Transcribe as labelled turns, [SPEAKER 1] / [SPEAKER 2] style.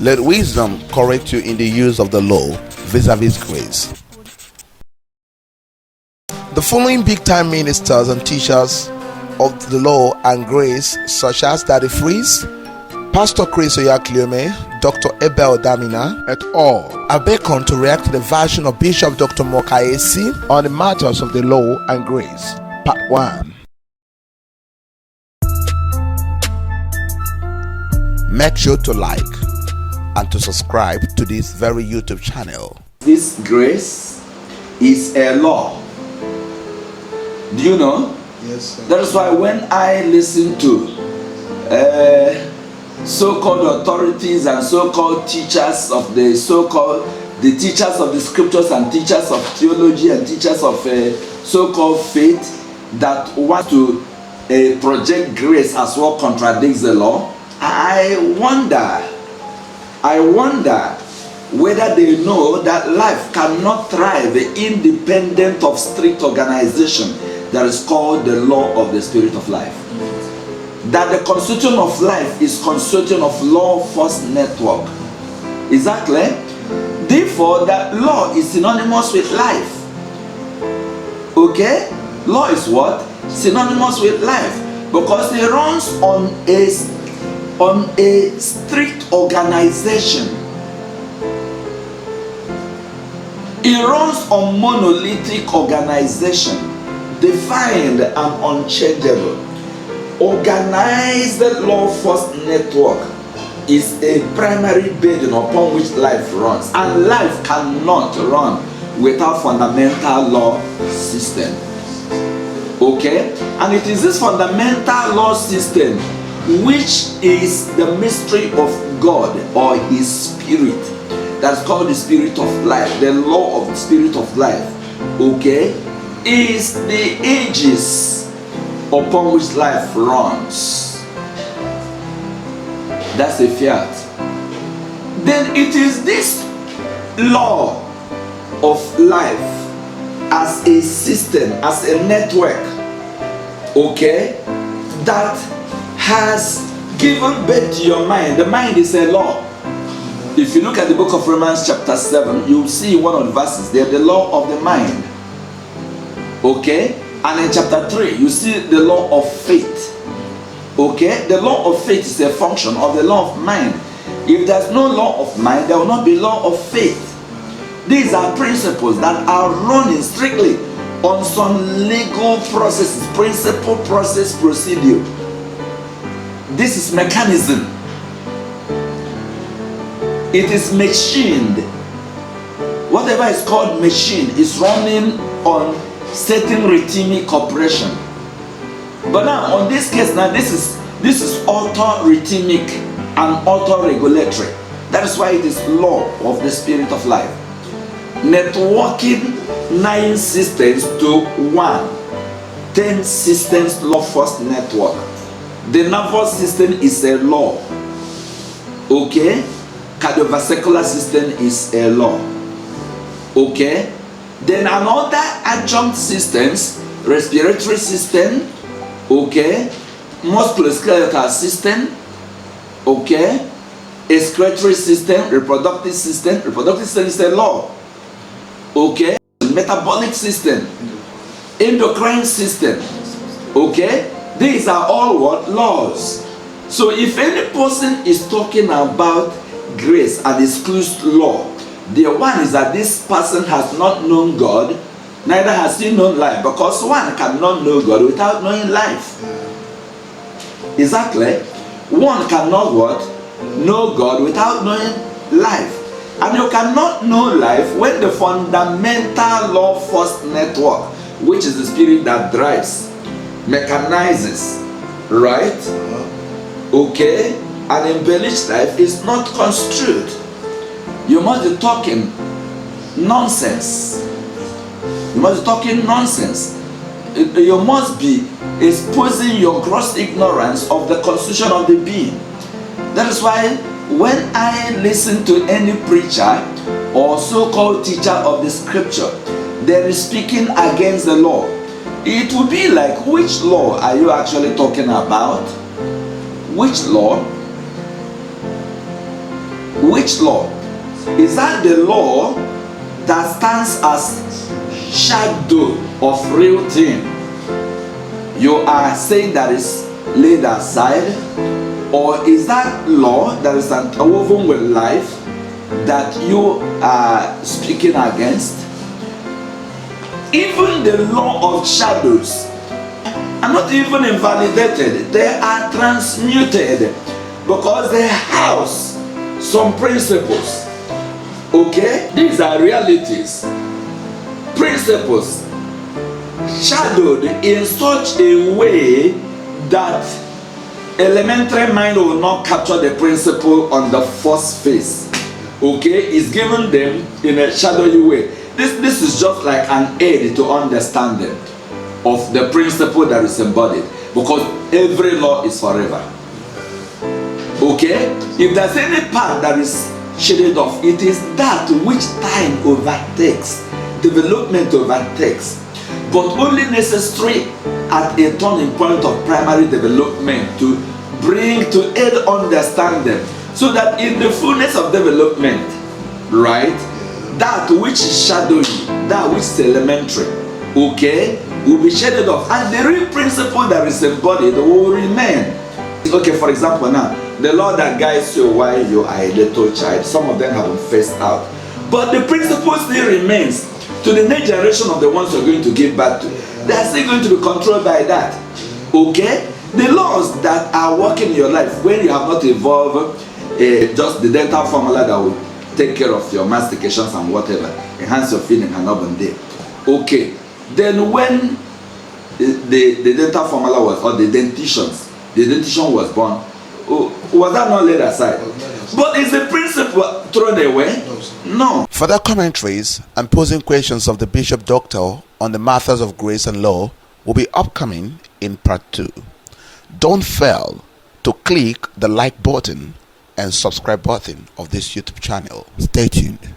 [SPEAKER 1] Let wisdom correct you in the use of the law, vis-a-vis grace. The following big-time ministers and teachers of the law and grace, such as Daddy Freeze, Pastor Chris Oyakliome, Dr. Abel Damina, et al., are beckoned to react to the version of Bishop Dr. Mokaesi on the matters of the law and grace. Part 1. Make sure to like and to subscribe to this very YouTube channel.
[SPEAKER 2] This grace is a law. Do you know?
[SPEAKER 1] Yes, sir.
[SPEAKER 2] That is why when I listen to so-called authorities and so-called teachers of the teachers of the scriptures and teachers of theology and teachers of so-called faith that want to project grace as what contradicts the law, I wonder whether they know that life cannot thrive independent of strict organization that is called the law of the spirit of life. That the constitution of life is constitution of law force network. Exactly. Therefore, that law is synonymous with life. Okay? Law is what? Synonymous with life. Because it runs on a strict organization. It runs on monolithic organization, defined and unchangeable. Organized law force network is a primary burden upon which life runs, and life cannot run without fundamental law system. Okay? And it is this fundamental law system which is the mystery of God or His Spirit. That's called the Spirit of life. The law of the Spirit of life, okay, is the aegis upon which life runs. That's a fiat. Then it is this law of life as a system, as a network, okay, that has given birth to your mind. The mind is a law. If you look at the book of Romans chapter 7, you'll see one of the verses there, the law of the mind. Okay? And in chapter 3, you see the law of faith. Okay? The law of faith is a function of the law of mind. If there's no law of mind, there will not be law of faith. These are principles that are running strictly on some legal processes, principle, process, procedure. This is mechanism. It is machined. Whatever is called machine is running on certain rhythmic operation. But now, on this case, now this is auto-rhythmic and auto-regulatory. That is why it is law of the spirit of life. Networking 9 systems to 10 systems law force network. The nervous system is a law. Okay? Cardiovascular system is a law. Okay? Then another adjunct systems, respiratory system, okay, musculoskeletal system, okay, excretory system, reproductive system is a law. Okay? Metabolic system, endocrine system, okay? These are all what? Laws. So if any person is talking about grace and excludes law, the one is that this person has not known God, neither has he known life, because one cannot know God without knowing life. Exactly. One cannot what? Know God without knowing life. And you cannot know life when the fundamental law force network, which is the spirit that drives, mechanizes, right? Okay? And embellished life is not construed. You must be talking nonsense. You must be talking nonsense. You must be exposing your gross ignorance of the constitution of the being. That is why when I listen to any preacher or so-called teacher of the scripture, they are speaking against the law. It will be like, which law are you actually talking about? Which law? Which law? Is that the law that stands as shadow of real thing? You are saying that is laid aside, or is that law that is interwoven with life that you are speaking against? Even the law of shadows are not even invalidated, they are transmuted because they house some principles. Okay, these are realities, principles shadowed in such a way that elementary mind will not capture the principle on the first phase. Okay, it's given them in a shadowy way. This is just like an aid to understanding of the principle that is embodied, because every law is forever. Okay, if there's any part that is shaded off, it is that which time overtakes, development overtakes, but only necessary at a turning point of primary development to bring to aid understanding, so that in the fullness of development, right, that which is shadowy, that which is elementary, okay, will be shaded off, and the real principle that is embodied will remain. Okay, for example, now the law that guides you while you are a little child, some of them have been phased out, but the principle still remains to the next generation of the ones you're going to give back to. They are still going to be controlled by that. Okay, the laws that are working in your life when you have not evolved just the dental formula that will take care of your mastications and whatever, enhance your feeling, and not been there. Okay, then when the dental formula was, or the dentition was born, was that not laid aside? But is the principle thrown away? No.
[SPEAKER 1] Further commentaries and posing questions of the Bishop Doctor on the matters of grace and law will be upcoming in part 2. Don't fail to click the like button and subscribe button of this YouTube channel. Stay tuned.